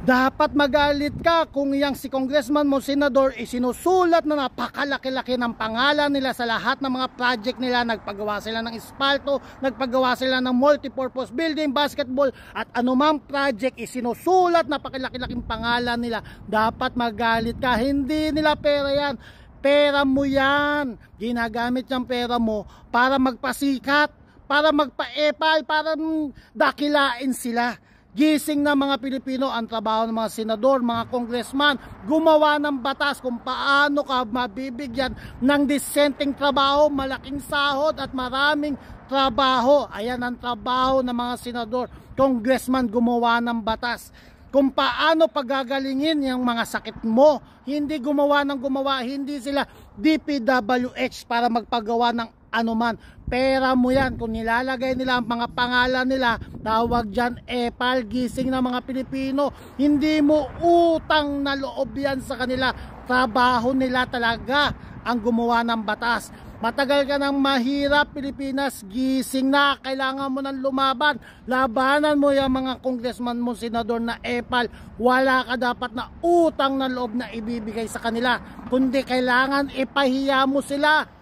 Dapat magalit ka kung yang si congressman mo, senador, isinusulat na napakalaki-laki ng pangalan nila sa lahat ng mga project nila. Nagpagawa sila ng espalto, nagpagawa sila ng multipurpose building, basketball, at anumang project isinusulat na napakalaking pangalan nila. Dapat magalit ka. Hindi nila pera yan. Pera mo yan. Ginagamit yung pera mo para magpasikat, para magpa-epal, para dakilain sila. Gising na mga Pilipino. Ang trabaho ng mga senador, mga congressman, gumawa ng batas kung paano ka mabibigyan ng disenteng trabaho, malaking sahod at maraming trabaho. Ayan ang trabaho ng mga senador, congressman, gumawa ng batas kung paano pagagalingin yung mga sakit mo. Hindi gumawa ng gumawa, hindi sila DPWH para magpagawa ng anuman. Pera mo yan. Kung nilalagay nila ang mga pangalan nila, tawag dyan epal. Gising na mga Pilipino. Hindi mo utang na loob yan sa kanila. Trabaho nila talaga ang gumawa ng batas. Matagal ka ng mahirap, Pilipinas. Gising na. Kailangan mo ng lumaban. Labanan mo yung mga congressman mo, senador na epal. Wala ka dapat na utang na loob na ibibigay sa kanila. Kundi kailangan ipahiya mo sila.